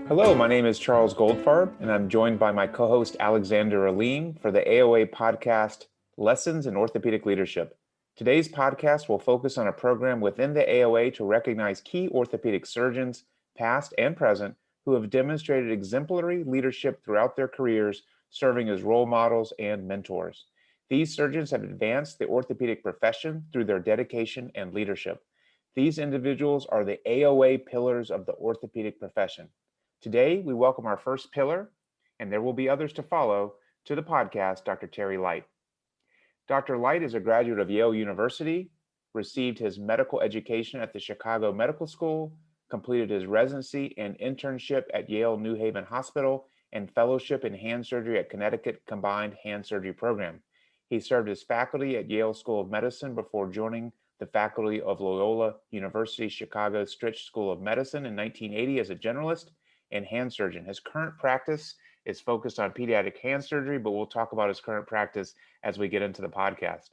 Hello, my name is Charles Goldfarb, and I'm joined by my co-host Alexander Aleem for the AOA podcast, Lessons in Orthopedic Leadership. Today's podcast will focus on a program within the AOA to recognize key orthopedic surgeons, past and present, who have demonstrated exemplary leadership throughout their careers, serving as role models and mentors. These surgeons have advanced the orthopedic profession through their dedication and leadership. These individuals are the AOA pillars of the orthopedic profession. Today, we welcome our first pillar, and there will be others to follow, to the podcast, Dr. Terry Light. Dr. Light is a graduate of Yale University, received his medical education at the Chicago Medical School, completed his residency and internship at Yale New Haven Hospital, and fellowship in hand surgery at Connecticut Combined Hand Surgery Program. He served as faculty at Yale School of Medicine before joining the faculty of Loyola University Chicago Stritch School of Medicine in 1980 as a generalist and hand surgeon. His current practice is focused on pediatric hand surgery, but we'll talk about his current practice as we get into the podcast.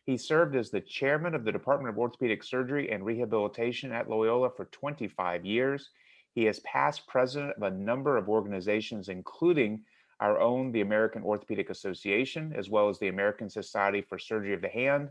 He served as the chairman of the Department of Orthopedic Surgery and Rehabilitation at Loyola for 25 years. He is past president of a number of organizations, including our own, the American Orthopedic Association, as well as the American Society for Surgery of the Hand,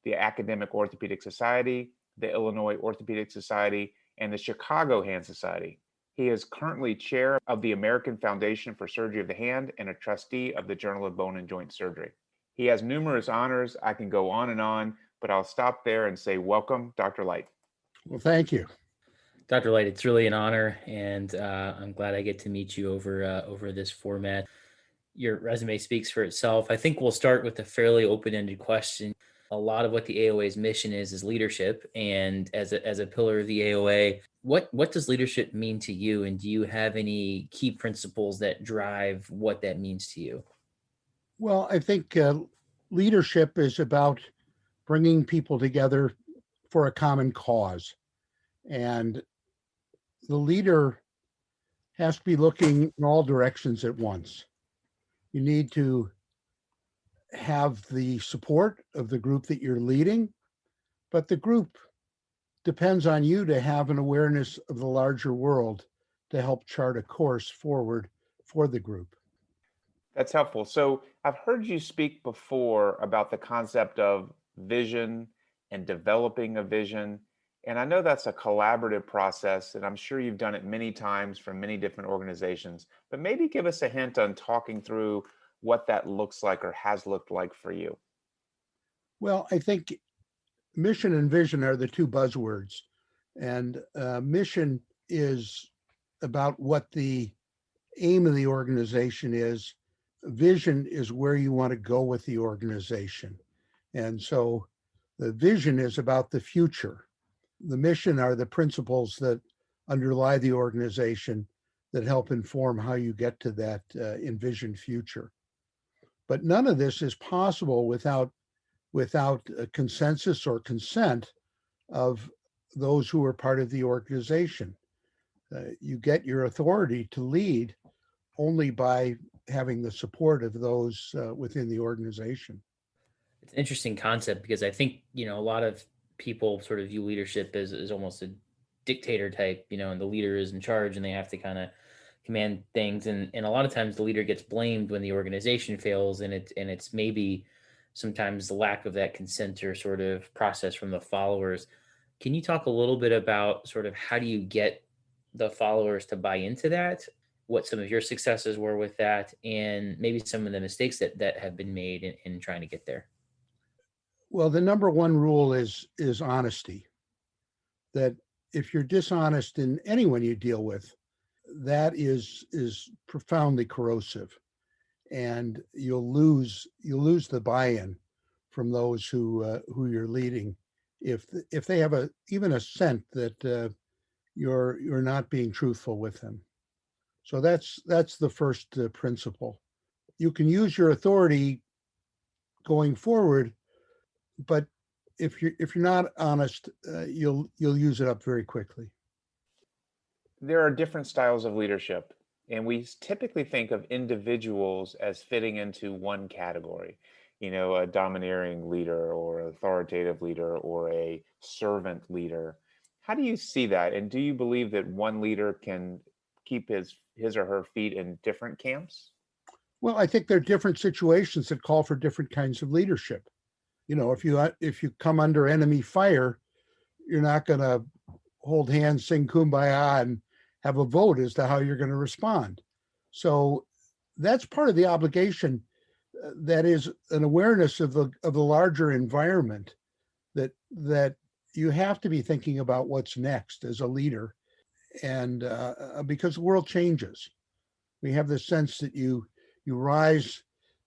the Academic Orthopedic Society, the Illinois Orthopedic Society, and the Chicago Hand Society. He is currently chair of the American Foundation for Surgery of the Hand and a trustee of the Journal of Bone and Joint Surgery. He has numerous honors. I can go on, but I'll stop there and say welcome, Dr. Light. Well, thank you. Dr. Light, it's really an honor, and I'm glad I get to meet you over this format. Your resume speaks for itself. I think we'll start with a fairly open-ended question. A lot of what the AOA's mission is leadership, and as a pillar of the AOA, what does leadership mean to you, and do you have any key principles that drive what that means to you? Well, I think leadership is about bringing people together for a common cause, and the leader has to be looking in all directions at once. You need to have the support of the group that you're leading, but the group depends on you to have an awareness of the larger world to help chart a course forward for the group. That's helpful. So I've heard you speak before about the concept of vision and developing a vision. And I know that's a collaborative process, and I'm sure you've done it many times from many different organizations, but maybe give us a hint on talking through what that looks like or has looked like for you. Well, I think mission and vision are the two buzzwords. And mission is about what the aim of the organization is. Vision is where you want to go with the organization. And so the vision is about the future. The mission are the principles that underlie the organization that help inform how you get to that envisioned future. But none of this is possible without a consensus or consent of those who are part of the organization. You get your authority to lead only by having the support of those within the organization. It's an interesting concept because I think, a lot of people sort of view leadership as almost a dictator type, and the leader is in charge and they have to kind of command things. And a lot of times the leader gets blamed when the organization fails, and it's maybe sometimes the lack of that consent or sort of process from the followers. Can you talk a little bit about sort of how do you get the followers to buy into that? What some of your successes were with that, and maybe some of the mistakes that have been made in trying to get there? Well, the number one rule is honesty. That if you're dishonest in anyone you deal with, that is profoundly corrosive, and you'll lose the buy-in from those who you're leading if they have even a scent that you're not being truthful with them. So that's the first principle. You can use your authority going forward, but if you're not honest, you'll use it up very quickly. There are different styles of leadership, and we typically think of individuals as fitting into one category. A domineering leader or authoritative leader or a servant leader. How do you see that? And do you believe that one leader can keep his or her feet in different camps? Well, I think there are different situations that call for different kinds of leadership. If you come under enemy fire, you're not going to hold hands, sing kumbaya, and have a vote as to how you're going to respond. So that's part of the obligation. That is an awareness of the larger environment, that you have to be thinking about what's next as a leader, and because the world changes, we have this sense that you rise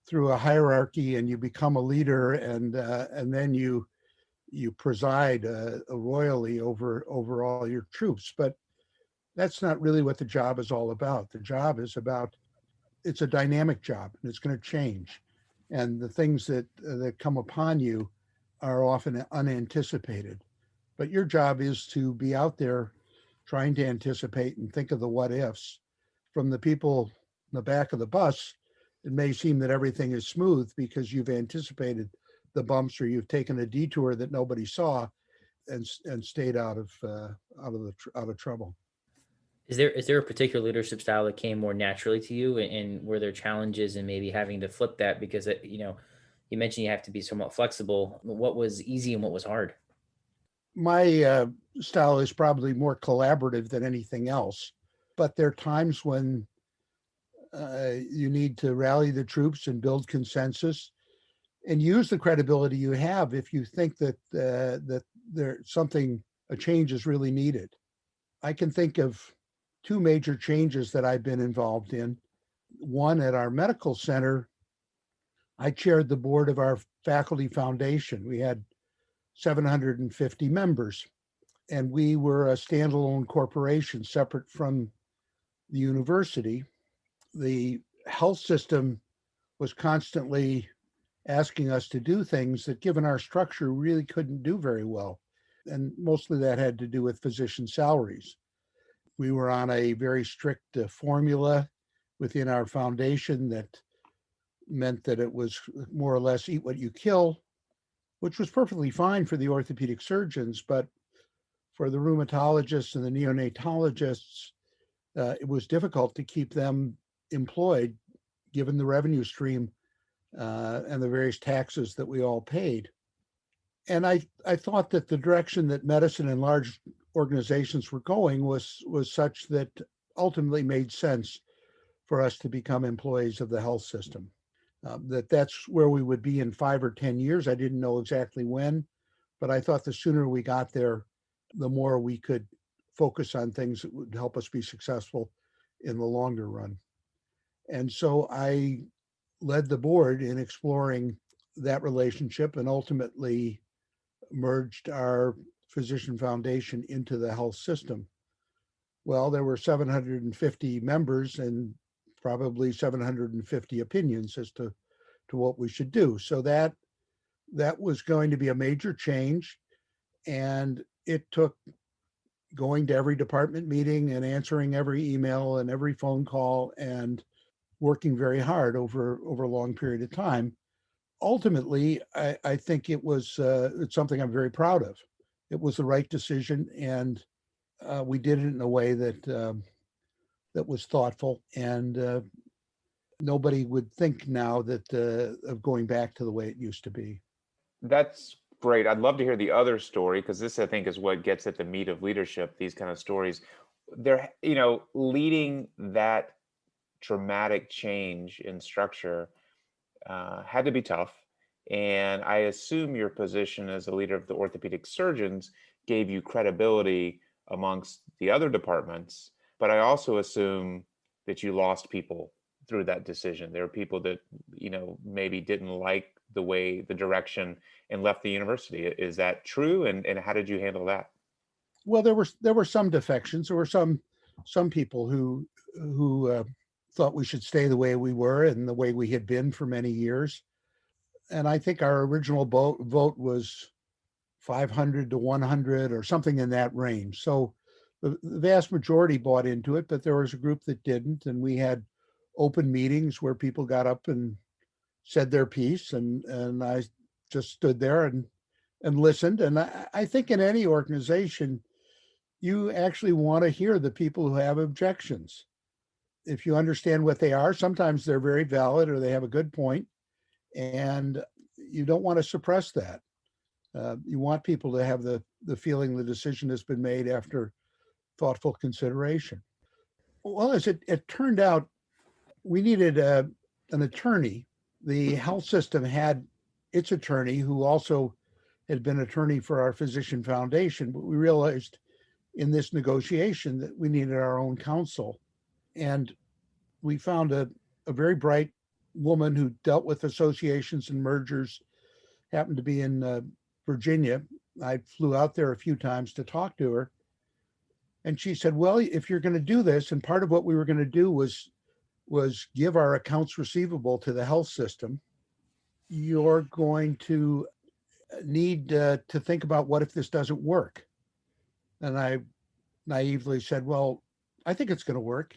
through a hierarchy and you become a leader, and then you preside royally over all your troops. But that's not really what the job is all about. The job is about, it's a dynamic job, and it's going to change. And the things that come upon you are often unanticipated. But your job is to be out there trying to anticipate and think of the what ifs. From the people in the back of the bus, it may seem that everything is smooth because you've anticipated the bumps, or you've taken a detour that nobody saw, and stayed out of trouble. Is there a particular leadership style that came more naturally to you, and were there challenges in maybe having to flip that? Because you mentioned you have to be somewhat flexible. What was easy and what was hard? My style is probably more collaborative than anything else, but there are times when you need to rally the troops and build consensus and use the credibility you have if you think that a change is really needed. I can think of two major changes that I've been involved in. One, at our medical center, I chaired the board of our faculty foundation. We had 750 members, and we were a standalone corporation separate from the university. The health system was constantly asking us to do things that, given our structure, really couldn't do very well. And mostly that had to do with physician salaries. We were on a very strict formula within our foundation that meant that it was more or less eat what you kill, which was perfectly fine for the orthopedic surgeons, but for the rheumatologists and the neonatologists, it was difficult to keep them employed given the revenue stream and the various taxes that we all paid. And I thought that the direction that medicine and large organizations were going was such that ultimately made sense for us to become employees of the health system. That's where we would be in 5 or 10 years. I didn't know exactly when, but I thought the sooner we got there, the more we could focus on things that would help us be successful in the longer run. And so I led the board in exploring that relationship, and ultimately merged our physician foundation into the health system. Well, there were 750 members and probably 750 opinions as to what we should do. So that was going to be a major change, and it took going to every department meeting and answering every email and every phone call and working very hard over a long period of time. Ultimately, I think it's something I'm very proud of. It was the right decision, and we did it in a way that was thoughtful, and nobody would think now that of going back to the way it used to be. That's great. I'd love to hear the other story, because this, I think, is what gets at the meat of leadership, these kind of stories. Leading that dramatic change in structure had to be tough. And I assume your position as a leader of the orthopedic surgeons gave you credibility amongst the other departments. But I also assume that you lost people through that decision. There are people that, maybe didn't like the direction and left the university. Is that true? And how did you handle that? Well, there were some defections. There were some people who thought we should stay the way we were and the way we had been for many years. And I think our original vote was 500 to 100 or something in that range. So the vast majority bought into it, but there was a group that didn't. And we had open meetings where people got up and said their piece, and I just stood there and listened. And I think in any organization, you actually want to hear the people who have objections. if you understand what they are, sometimes they're very valid or they have a good point, and you don't want to suppress that. You want people to have the feeling the decision has been made after thoughtful consideration. Well, as it turned out, we needed an attorney. The health system had its attorney, who also had been attorney for our physician foundation, but we realized in this negotiation that we needed our own counsel. And we found a very bright woman who dealt with associations and mergers, happened to be in Virginia. I flew out there a few times to talk to her. And she said, well, if you're going to do this, and part of what we were going to do was give our accounts receivable to the health system, you're going to need to think about what if this doesn't work. And I naively said, well, I think it's going to work.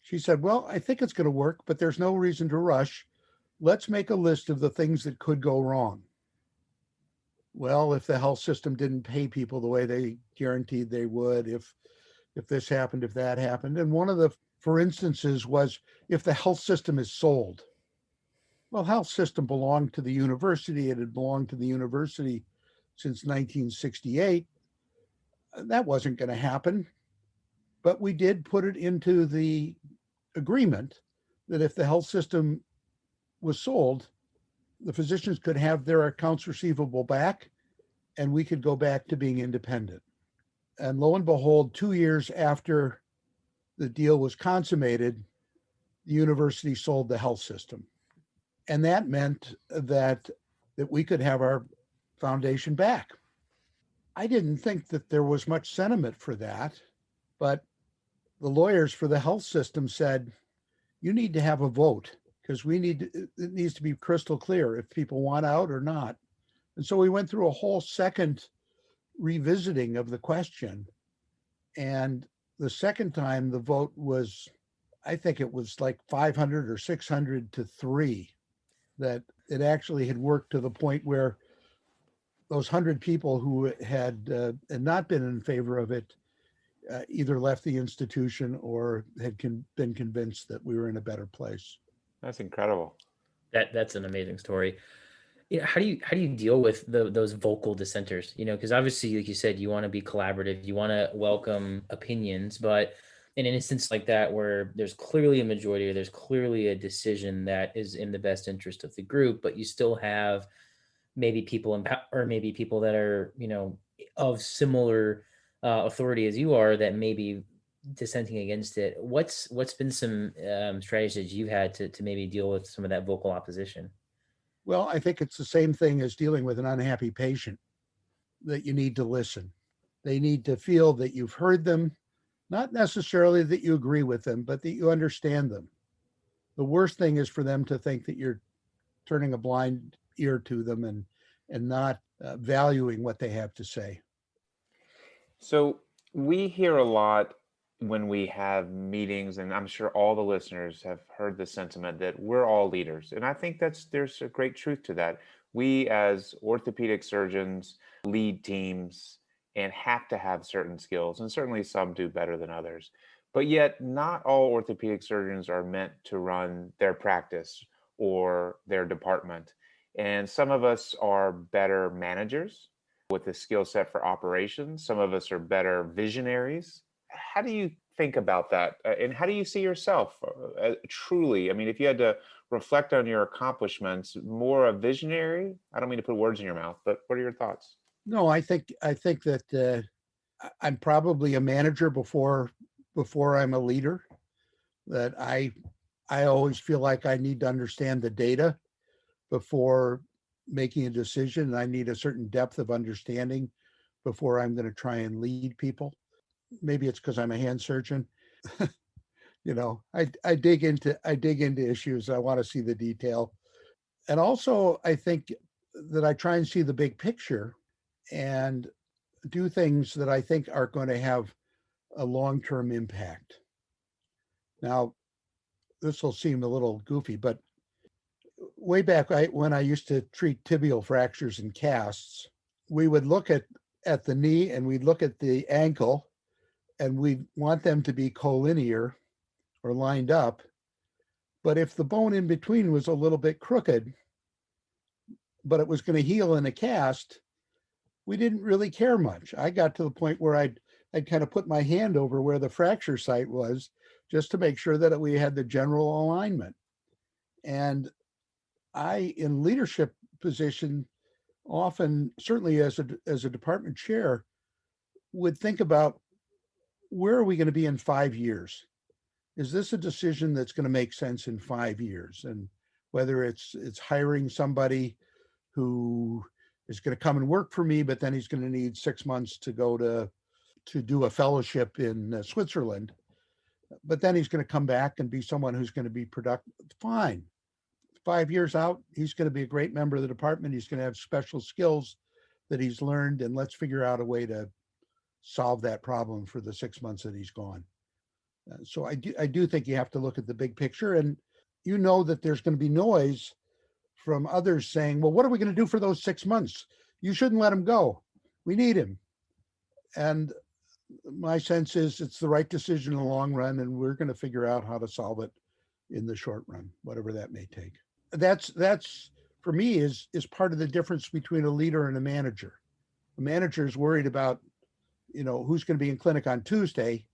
She said, well, I think it's going to work, but there's no reason to rush. Let's make a list of the things that could go wrong. Well, if the health system didn't pay people the way they guaranteed they would, if this happened, if that happened. And one of the, for instances, was if the health system is sold. Well, health system belonged to the university. It had belonged to the university since 1968. That wasn't going to happen. But we did put it into the agreement that if the health system was sold, the physicians could have their accounts receivable back and we could go back to being independent. And lo and behold, 2 years after the deal was consummated, the university sold the health system. And that meant that we could have our foundation back. I didn't think that there was much sentiment for that, but the lawyers for the health system said, you need to have a vote because it needs to be crystal clear if people want out or not. And so we went through a whole second revisiting of the question. And the second time the vote was, I think it was like 500 or 600 to 3, that it actually had worked to the point where those 100 people who had not been in favor of it either left the institution or had been convinced that we were in a better place. That's incredible. That's an amazing story. How do you deal with those vocal dissenters? Because obviously, like you said, you want to be collaborative, you want to welcome opinions, but in an instance like that where there's clearly a majority or there's clearly a decision that is in the best interest of the group, but you still have maybe people in power, or maybe people that are of similar authority as you are that may be dissenting against it. What's been some strategies you've had to maybe deal with some of that vocal opposition? Well, I think it's the same thing as dealing with an unhappy patient, that you need to listen. They need to feel that you've heard them, not necessarily that you agree with them, but that you understand them. The worst thing is for them to think that you're turning a blind ear to them and not valuing what they have to say. So we hear a lot when we have meetings, and I'm sure all the listeners have heard the sentiment that we're all leaders. And I think there's a great truth to that. We as orthopedic surgeons lead teams and have to have certain skills, and certainly some do better than others. But yet not all orthopedic surgeons are meant to run their practice or their department. And some of us are better managers with a skill set for operations. Some of us are better visionaries. How do you think about that? And how do you see yourself truly? I mean, if you had to reflect on your accomplishments, more a visionary? I don't mean to put words in your mouth, but what are your thoughts? No, I think that I'm probably a manager before I'm a leader. That I always feel like I need to understand the data before making a decision. I need a certain depth of understanding before I'm going to try and lead people. Maybe it's because I'm a hand surgeon. I dig into issues. I want to see the detail. And also I think that I try and see the big picture and do things that I think are going to have a long-term impact. Now, this will seem a little goofy, but way back when I used to treat tibial fractures and casts, we would look at the knee and we'd look at the ankle, and we want them to be collinear or lined up. But if the bone in between was a little bit crooked, but it was going to heal in a cast, we didn't really care much. I got to the point where I'd kind of put my hand over where the fracture site was just to make sure that we had the general alignment. And I, in leadership position, often, certainly as a department chair, would think about, where are we going to be in 5 years? Is this a decision that's going to make sense in 5 years? And whether it's hiring somebody who is going to come and work for me, but then he's going to need 6 months to go to do a fellowship in Switzerland, but then he's going to come back and be someone who's going to be productive. Fine. 5 years out, he's going to be a great member of the department. He's going to have special skills that he's learned, and let's figure out a way to solve that problem for the 6 months that he's gone. So I do think you have to look at the big picture, and you know that there's going to be noise from others saying, well, what are we going to do for those 6 months? You shouldn't let him go. We need him. And my sense is it's the right decision in the long run, and we're going to figure out how to solve it in the short run, whatever that may take. That's for me is part of the difference between a leader and a manager. A manager is worried about, who's going to be in clinic on Tuesday.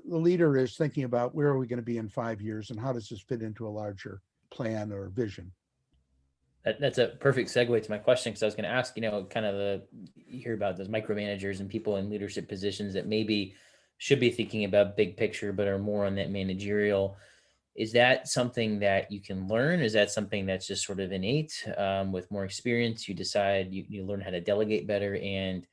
The leader is thinking about, where are we going to be in 5 years, and how does this fit into a larger plan or vision? That's a perfect segue to my question, because I was going to ask, you hear about those micromanagers and people in leadership positions that maybe should be thinking about big picture, but are more on that managerial. Is that something that you can learn? Is that something that's just sort of innate? With more experience, you decide you learn how to delegate better and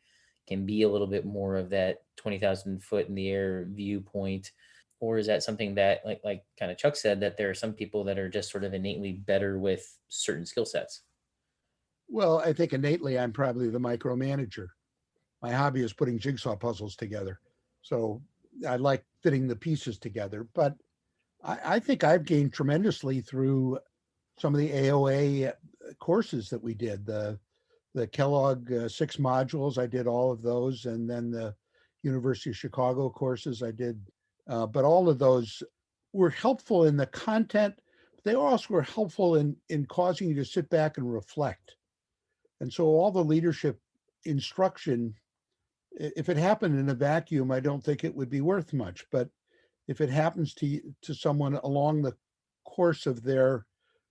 can be a little bit more of that 20,000 foot in the air viewpoint? Or is that something that, like kind of Chuck said, that there are some people that are just sort of innately better with certain skill sets? Well, I think innately, I'm probably the micromanager. My hobby is putting jigsaw puzzles together. So I like fitting the pieces together. But I think I've gained tremendously through some of the AOA courses that we did. The Kellogg 6 modules, I did all of those. And then the University of Chicago courses I did. But all of those were helpful in the content. They also were helpful in causing you to sit back and reflect. And so all the leadership instruction, if it happened in a vacuum, I don't think it would be worth much. But if it happens to someone along the course of their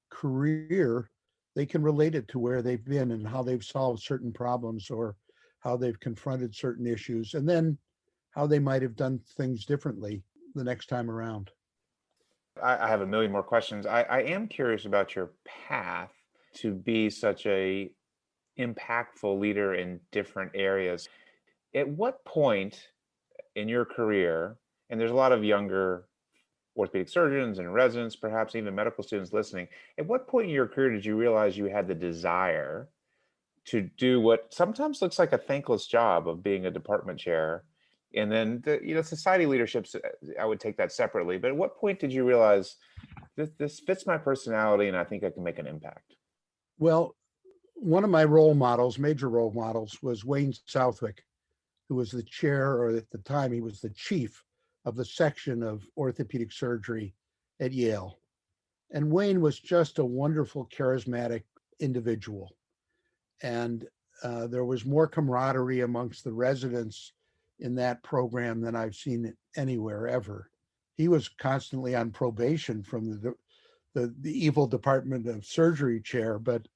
career, they can relate it to where they've been and how they've solved certain problems, or how they've confronted certain issues, and then how they might have done things differently the next time around. I have a million more questions. I am curious about your path to be such a impactful leader in different areas. At what point in your career, and there's a lot of younger orthopedic surgeons and residents, perhaps even medical students listening, at what point in your career did you realize you had the desire to do what sometimes looks like a thankless job of being a department chair? And then society leaderships, I would take that separately. But at what point did you realize this fits my personality and I think I can make an impact? Well, one of my major role models, was Wayne Southwick, who was the chair, or at the time he was the chief of the section of orthopedic surgery at Yale. And Wayne was just a wonderful, charismatic individual. And there was more camaraderie amongst the residents in that program than I've seen anywhere ever. He was constantly on probation from the evil Department of Surgery chair, but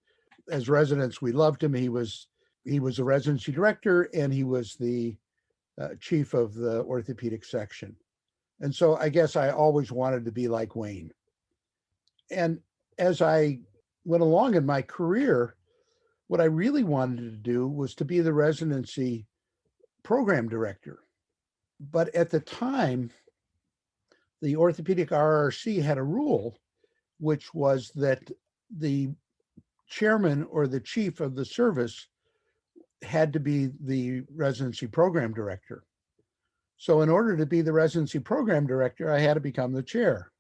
as residents, we loved him. He was a residency director, and he was the chief of the orthopedic section. And so I guess I always wanted to be like Wayne. And as I went along in my career, what I really wanted to do was to be the residency program director. But at the time, the orthopedic RRC had a rule, which was that the chairman or the chief of the service had to be the residency program director. So in order to be the residency program director, I had to become the chair.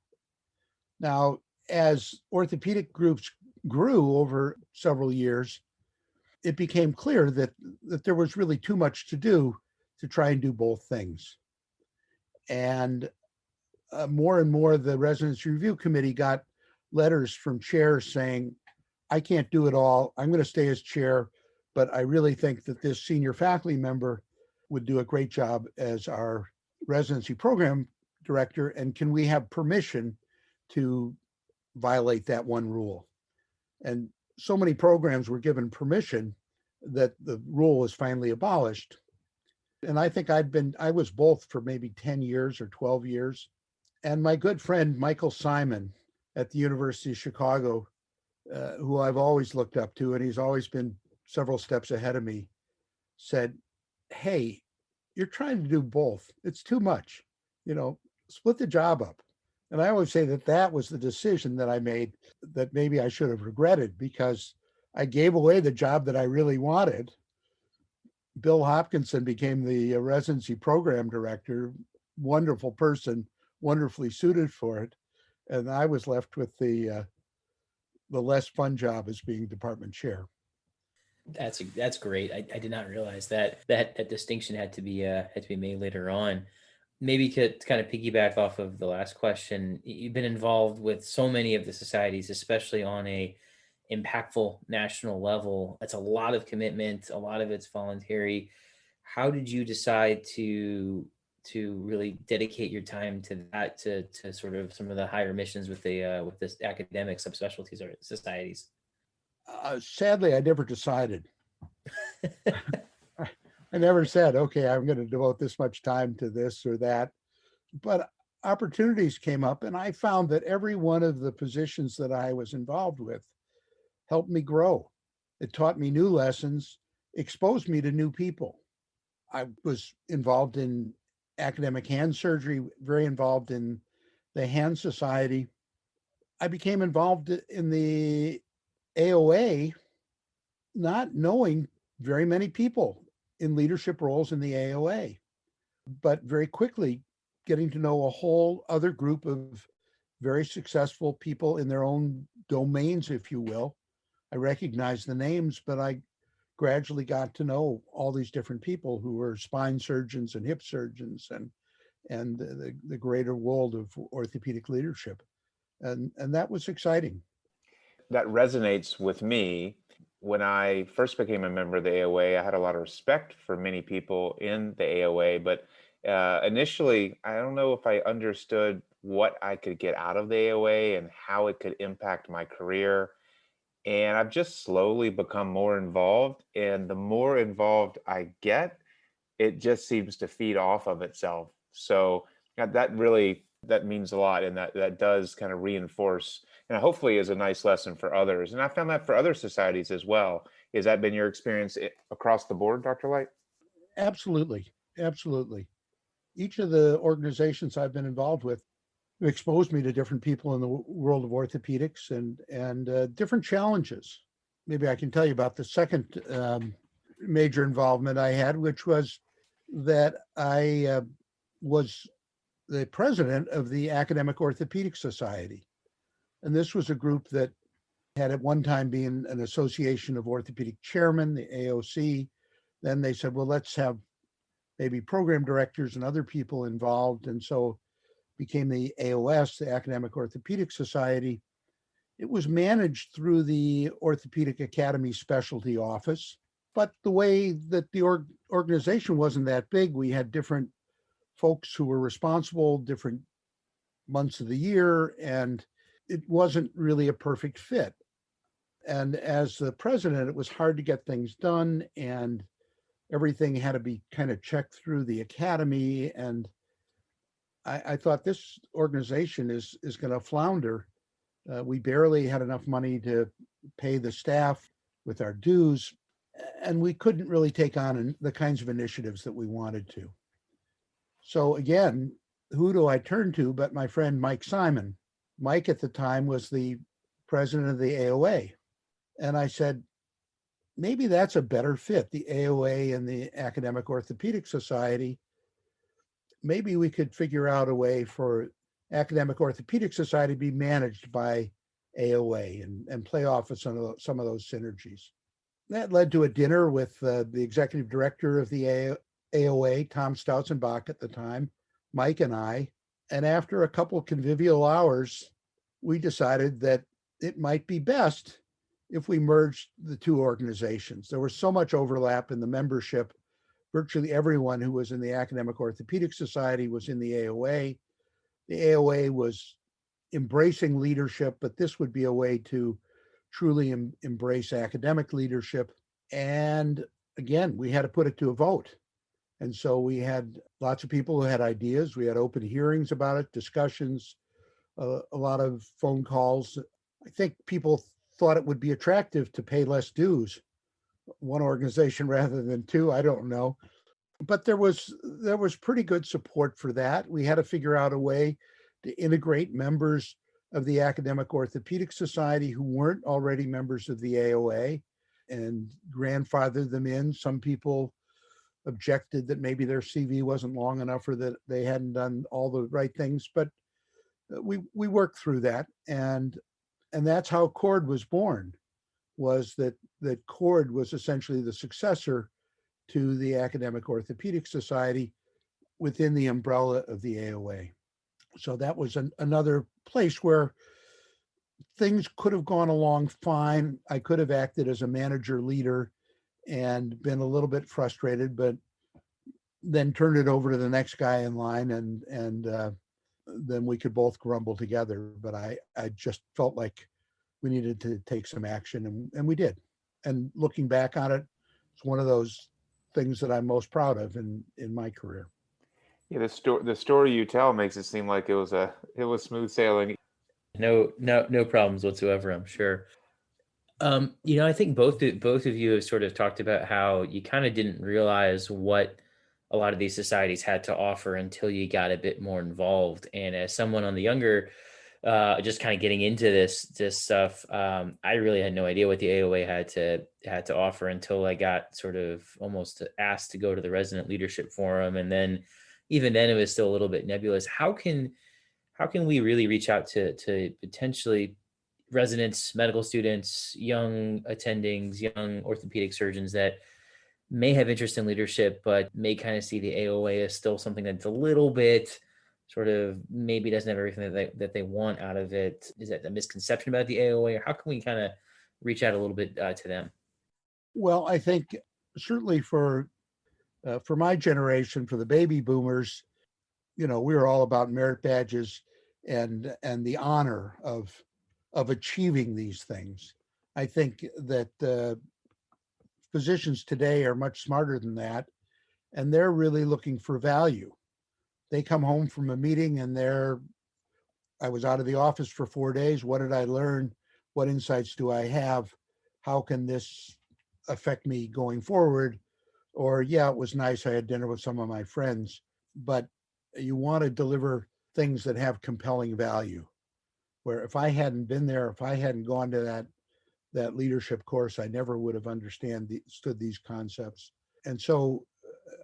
Now, as orthopedic groups grew over several years, it became clear that there was really too much to do to try and do both things. And more and more the Residency Review Committee got letters from chairs saying, I can't do it all. I'm going to stay as chair, but I really think that this senior faculty member would do a great job as our residency program director. And can we have permission to violate that one rule? And so many programs were given permission that the rule was finally abolished. And I think I was both for maybe 10 years or 12 years. And my good friend, Michael Simon at the University of Chicago, who I've always looked up to, and he's always been several steps ahead of me, said, hey, you're trying to do both. It's too much, split the job up. And I always say that that was the decision that I made that maybe I should have regretted, because I gave away the job that I really wanted. Bill Hopkinson became the residency program director, wonderful person, wonderfully suited for it. And I was left with the less fun job as being department chair. That's great. I did not realize that distinction had to be made later on. Maybe to kind of piggyback off of the last question, you've been involved with so many of the societies, especially on a impactful national level. That's a lot of commitment. A lot of it's voluntary. How did you decide to really dedicate your time to that, to sort of some of the higher missions with this academic subspecialties or societies? Sadly, I never decided. I never said, okay, I'm going to devote this much time to this or that. But opportunities came up, and I found that every one of the positions that I was involved with helped me grow. It taught me new lessons, exposed me to new people. I was involved in academic hand surgery, very involved in the Hand Society. I became involved in the AOA, not knowing very many people in leadership roles in the AOA, but very quickly getting to know a whole other group of very successful people in their own domains, if you will. I recognized the names, but I gradually got to know all these different people who were spine surgeons and hip surgeons and the greater world of orthopedic leadership. And that was exciting. That resonates with me. When I first became a member of the AOA, I had a lot of respect for many people in the AOA, but initially, I don't know if I understood what I could get out of the AOA and how it could impact my career. And I've just slowly become more involved. And the more involved I get, it just seems to feed off of itself. So that means a lot. And that does kind of reinforce, and hopefully is a nice lesson for others. And I found that for other societies as well. Has that been your experience across the board, Dr. Light? Absolutely. Absolutely. Each of the organizations I've been involved with exposed me to different people in the world of orthopedics and different challenges. Maybe I can tell you about the second major involvement I had, which was that I was the president of the Academic Orthopedic Society. And this was a group that had at one time been an association of orthopedic chairmen, the AOC. Then they said, well, let's have maybe program directors and other people involved. And so became the AOS, the Academic Orthopedic Society. It was managed through the Orthopedic Academy Specialty Office, but the way that the organization wasn't that big, we had different folks who were responsible different months of the year, and it wasn't really a perfect fit. And as the president, it was hard to get things done, and everything had to be kind of checked through the academy. And I thought this organization is going to flounder. We barely had enough money to pay the staff with our dues, and we couldn't really take on the kinds of initiatives that we wanted to. So again, who do I turn to but my friend Mike Simon? Mike at the time was the president of the AOA. And I said, maybe that's a better fit, the AOA and the Academic Orthopedic Society. Maybe we could figure out a way for Academic Orthopedic Society to be managed by AOA and play off of some of those synergies. That led to a dinner with the executive director of the AOA, Tom Stautzenbach at the time, Mike and I, And after a couple convivial hours, we decided that it might be best if we merged the two organizations. There was so much overlap in the membership. Virtually everyone who was in the Academic Orthopedic Society was in the AOA. The AOA was embracing leadership, but this would be a way to truly embrace academic leadership. And again, we had to put it to a vote. And so we had lots of people who had ideas. We had open hearings about it, discussions, a lot of phone calls. I think people thought it would be attractive to pay less dues, one organization rather than two. I don't know. But there was pretty good support for that. We had to figure out a way to integrate members of the Academic Orthopedic Society who weren't already members of the AOA and grandfather them in. Some people objected that maybe their CV wasn't long enough or that they hadn't done all the right things, but we worked through that, and that's how CORD was born. Was that CORD was essentially the successor to the Academic Orthopedic Society within the umbrella of the AOA. So that was another place where things could have gone along fine. I could have acted as a manager leader and been a little bit frustrated, but then turned it over to the next guy in line, and then we could both grumble together. But I just felt like we needed to take some action, and we did. And looking back on it, it's one of those things that I'm most proud of in my career. Yeah, the story you tell makes it seem like it was smooth sailing. No problems whatsoever, I'm sure. I think both of you have sort of talked about how you kind of didn't realize what a lot of these societies had to offer until you got a bit more involved. And as someone on the younger, just kind of getting into this stuff, I really had no idea what the AOA had to offer until I got sort of almost asked to go to the resident leadership forum, and then even then it was still a little bit nebulous. How can we really reach out to potentially residents, medical students, young attendings, young orthopedic surgeons that may have interest in leadership, but may kind of see the AOA as still something that's a little bit sort of maybe doesn't have everything that they want out of it? Is that a misconception about the AOA, or how can we kind of reach out a little bit to them? Well, I think certainly for my generation, for the baby boomers, we were all about merit badges and the honor of achieving these things. I think that physicians today are much smarter than that, and they're really looking for value. They come home from a meeting and I was out of the office for 4 days. What did I learn? What insights do I have? How can this affect me going forward? Or, yeah, it was nice. I had dinner with some of my friends, but you want to deliver things that have compelling value. Where if I hadn't been there, if I hadn't gone to that leadership course, I never would have understood these concepts. And so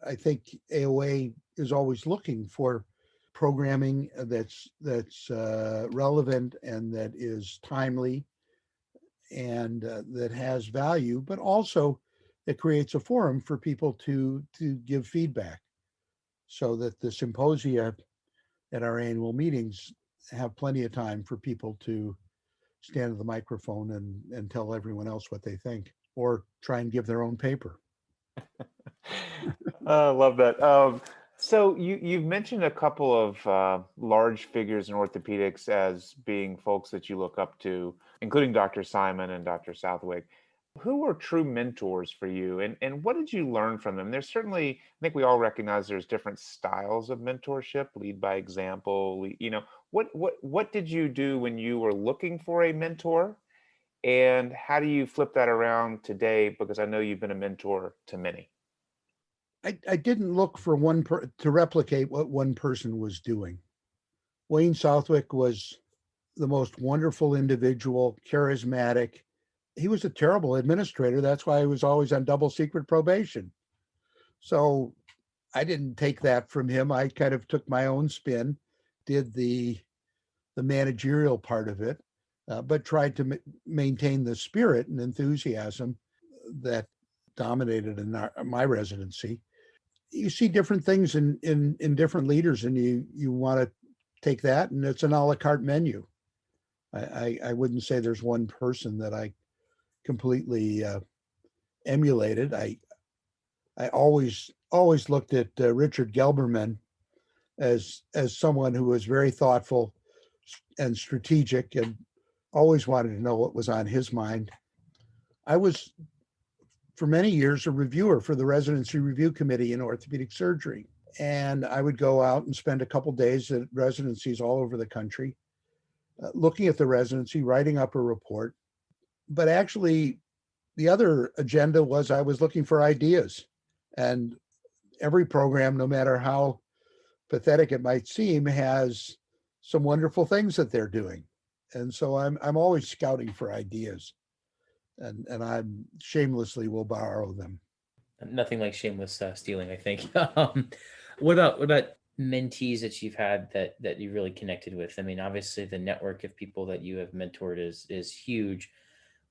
I think AOA is always looking for programming that's relevant and that is timely and that has value, but also it creates a forum for people to give feedback, so that the symposia at our annual meetings have plenty of time for people to stand at the microphone and tell everyone else what they think, or try and give their own paper. I love that. So you've mentioned a couple of large figures in orthopedics as being folks that you look up to, including Dr. Simon and Dr. Southwick. Who were true mentors for you, and what did you learn from them? There's certainly, I think we all recognize there's different styles of mentorship, lead by example. What did you do when you were looking for a mentor, and how do you flip that around today? Because I know you've been a mentor to many. I didn't look for to replicate what one person was doing. Wayne Southwick was the most wonderful individual, charismatic. He was a terrible administrator. That's why he was always on double secret probation. So I didn't take that from him. I kind of took my own spin, did the managerial part of it, but tried to maintain the spirit and enthusiasm that dominated in my residency. You see different things in different leaders, and you want to take that, and it's an a la carte menu. I wouldn't say there's one person that I completely emulated. I always looked at Richard Gelberman as someone who was very thoughtful and strategic, and always wanted to know what was on his mind. I was, for many years, a reviewer for the residency review committee in orthopedic surgery. And I would go out and spend a couple days at residencies all over the country, looking at the residency, writing up a report. But actually, the other agenda was I was looking for ideas. And every program, no matter how pathetic it might seem, has some wonderful things that they're doing. And so I'm always scouting for ideas, and I shamelessly will borrow them. Nothing like shameless stealing, I think. What about mentees that you've had that you really connected with? I mean, obviously the network of people that you have mentored is huge.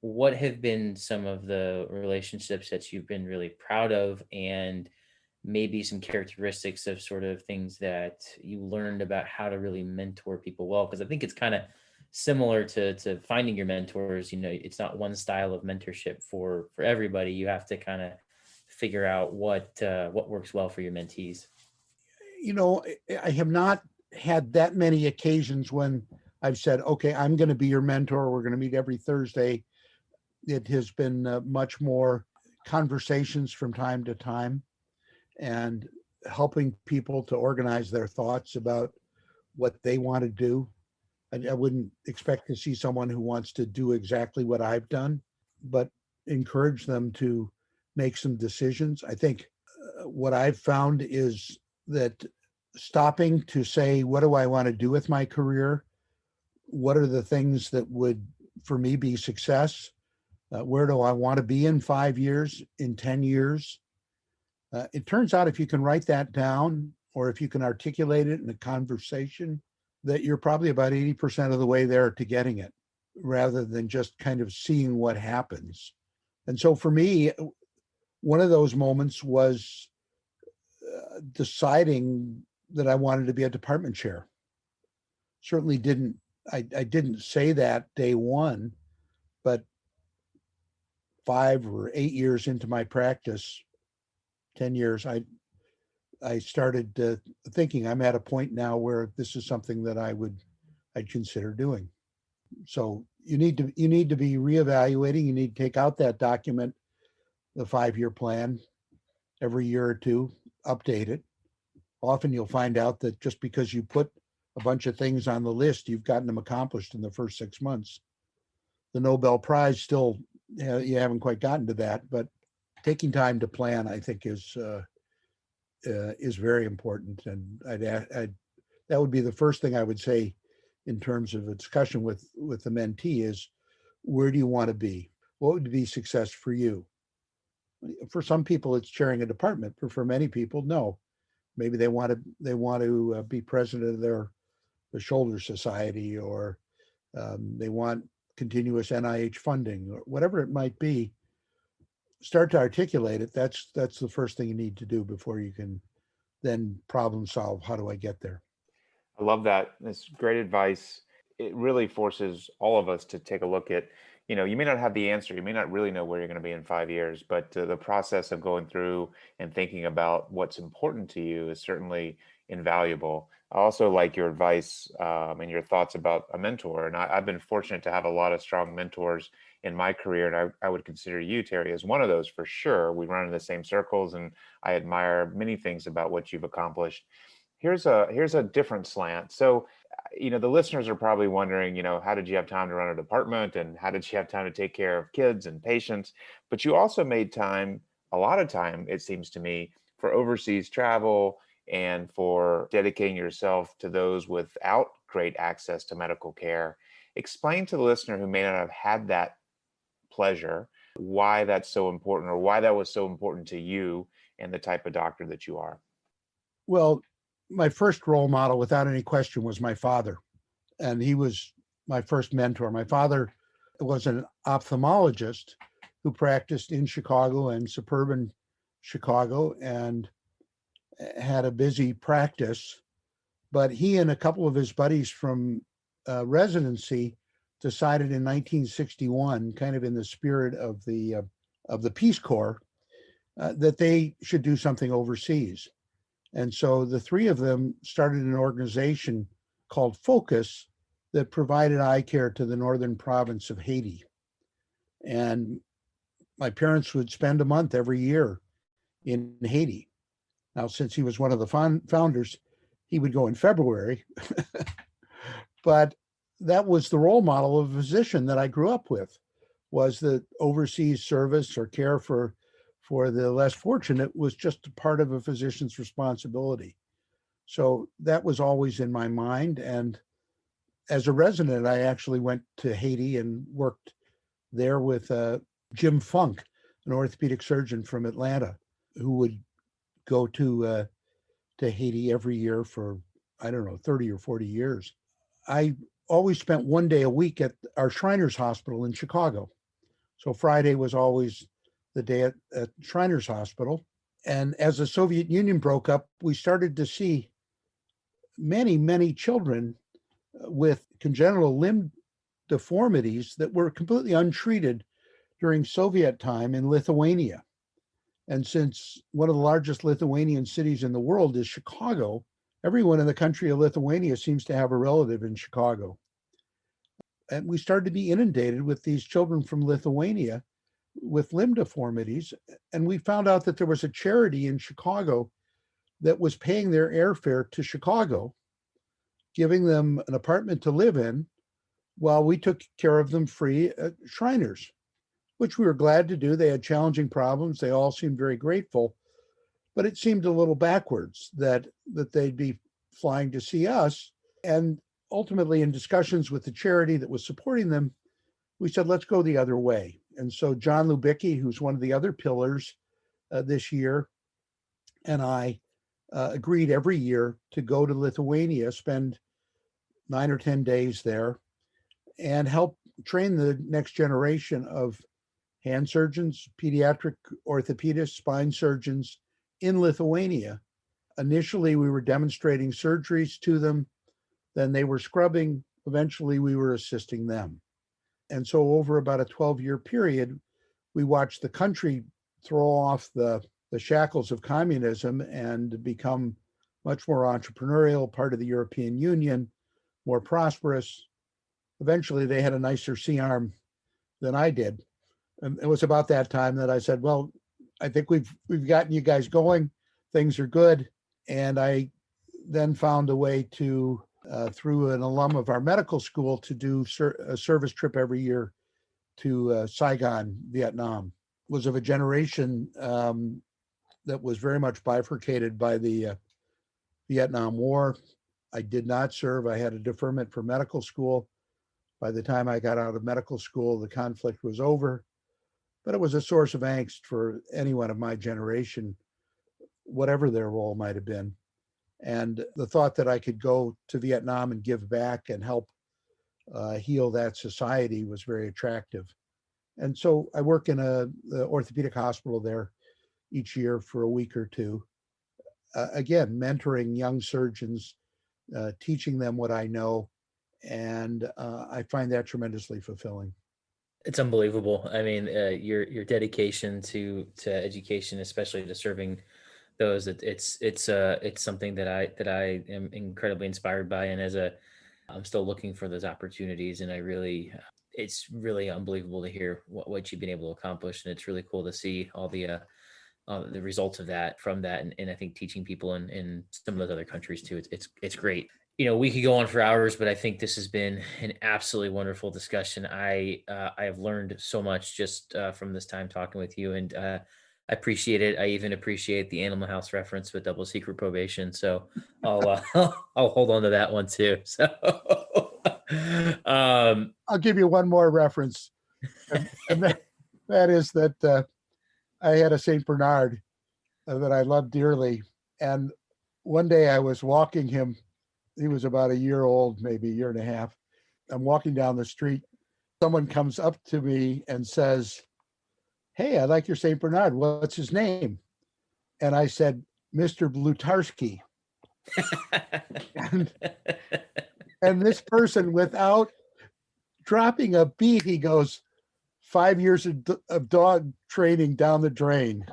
What have been some of the relationships that you've been really proud of, and maybe some characteristics of sort of things that you learned about how to really mentor people well? Because I think it's kind of similar to finding your mentors. It's not one style of mentorship for everybody. You have to kind of figure out what works well for your mentees. I have not had that many occasions when I've said, okay, I'm going to be your mentor. We're going to meet every Thursday. It has been much more conversations from time to time, and helping people to organize their thoughts about what they want to do. I wouldn't expect to see someone who wants to do exactly what I've done, but encourage them to make some decisions. I think what I've found is that stopping to say, what do I want to do with my career? What are the things that would, for me, be success? Where do I want to be in 5 years, in 10 years? It turns out if you can write that down, or if you can articulate it in a conversation, that you're probably about 80% of the way there to getting it, rather than just kind of seeing what happens. And so for me, one of those moments was deciding that I wanted to be a department chair. Certainly I didn't say that day one, but 5 or 8 years into my practice, 10 years, I started thinking I'm at a point now where this is something that I'd consider doing. So you need to be reevaluating. You need to take out that document, the 5-year plan, every year or two, update it. Often you'll find out that just because you put a bunch of things on the list, you've gotten them accomplished in the first 6 months. The Nobel Prize still, you haven't quite gotten to that, but taking time to plan, I think, is very important. And that would be the first thing I would say in terms of a discussion with the mentee is, where do you want to be? What would be success for you? For some people, it's chairing a department, but for many people, no. Maybe they want to be president of the Shoulder Society, or they want continuous NIH funding, or whatever it might be. Start to articulate it. That's the first thing you need to do before you can then problem solve. How do I get there? I love that. That's great advice. It really forces all of us to take a look at, you may not have the answer. You may not really know where you're going to be in 5 years, but the process of going through and thinking about what's important to you is certainly invaluable. I also like your advice and your thoughts about a mentor. And I've been fortunate to have a lot of strong mentors in my career. And I would consider you, Terry, as one of those for sure. We run in the same circles, and I admire many things about what you've accomplished. Here's a different slant. So, the listeners are probably wondering, how did you have time to run a department, and how did you have time to take care of kids and patients? But you also made time, a lot of time, it seems to me, for overseas travel and for dedicating yourself to those without great access to medical care. Explain to the listener who may not have had that pleasure why that's so important, or why that was so important to you and the type of doctor that you are. Well, my first role model, without any question, was my father. And he was my first mentor. My father was an ophthalmologist who practiced in Chicago and suburban Chicago, and had a busy practice. But he and a couple of his buddies from residency decided in 1961, kind of in the spirit of the Peace Corps, that they should do something overseas. And so the three of them started an organization called Focus that provided eye care to the northern province of Haiti. And my parents would spend a month every year in Haiti. Now, since he was one of the founders, he would go in February. But that was the role model of a physician that I grew up with, was that overseas service or care for the less fortunate was just a part of a physician's responsibility. So that was always in my mind. And as a resident, I actually went to Haiti and worked there with Jim Funk, an orthopedic surgeon from Atlanta, who would go to Haiti every year for, I don't know, 30 or 40 years. I always spent one day a week at our Shriners Hospital in Chicago. So Friday was always the day at Shriners Hospital. And as the Soviet Union broke up, we started to see many, many children with congenital limb deformities that were completely untreated during Soviet time in Lithuania. And since one of the largest Lithuanian cities in the world is Chicago, everyone in the country of Lithuania seems to have a relative in Chicago. And we started to be inundated with these children from Lithuania with limb deformities. And we found out that there was a charity in Chicago that was paying their airfare to Chicago, giving them an apartment to live in while we took care of them free at Shriners, which we were glad to do. They had challenging problems. They all seemed very grateful, but it seemed a little backwards that they'd be flying to see us. And ultimately, in discussions with the charity that was supporting them, we said, let's go the other way. And so John Lubicki, who's one of the other pillars this year, and I agreed every year to go to Lithuania, spend 9 or 10 days there, and help train the next generation of hand surgeons, pediatric orthopedists, spine surgeons in Lithuania. Initially, we were demonstrating surgeries to them. Then they were scrubbing. Eventually, we were assisting them. And so over about a 12-year period, we watched the country throw off the shackles of communism and become much more entrepreneurial, part of the European Union, more prosperous. Eventually, they had a nicer C-arm than I did. And it was about that time that I said, well, I think we've gotten you guys going. Things are good. And I then found a way to, through an alum of our medical school, to do a service trip every year to Saigon, Vietnam. Was of a generation that was very much bifurcated by the Vietnam War. I did not serve. I had a deferment for medical school. By the time I got out of medical school, the conflict was over. But it was a source of angst for anyone of my generation, whatever their role might have been. And the thought that I could go to Vietnam and give back and help heal that society was very attractive. And so I work in the orthopedic hospital there each year for a week or two. Again, mentoring young surgeons, teaching them what I know. And I find that tremendously fulfilling. It's unbelievable. I mean, your dedication to education, especially to serving those, it's something that I am incredibly inspired by. And I'm still looking for those opportunities, and it's really unbelievable to hear what you've been able to accomplish. And it's really cool to see all the results of that from that. And I think teaching people in some of those other countries too, it's great. We could go on for hours, but I think this has been an absolutely wonderful discussion. I have learned so much just from this time talking with you, and I appreciate it. I even appreciate the Animal House reference with double secret probation. So I'll I'll hold on to that one too. So I'll give you one more reference, and that is that I had a Saint Bernard that I loved dearly, and one day I was walking him. He was about a year old, maybe a year and a half. I'm walking down the street. Someone comes up to me and says, "Hey, I like your St. Bernard. What's his name?" And I said, "Mr. Blutarski." And this person, without dropping a beat, he goes, 5 years of dog training down the drain.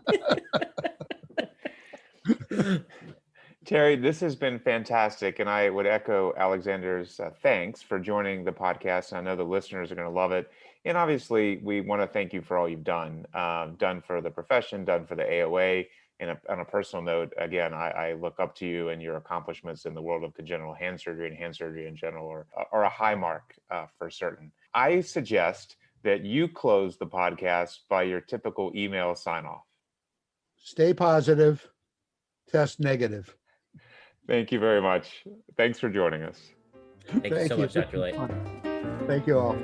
Terry, this has been fantastic, and I would echo Alexander's thanks for joining the podcast. I know the listeners are going to love it, and obviously, we want to thank you for all you've done for the profession, done for the AOA. And on a personal note, again, I look up to you and your accomplishments in the world of congenital hand surgery and hand surgery in general are a high mark for certain. I suggest that you close the podcast by your typical email sign-off. Stay positive, test negative. Thank you very much. Thanks for joining us. Thank you so much, Dr. Light. Thank you all.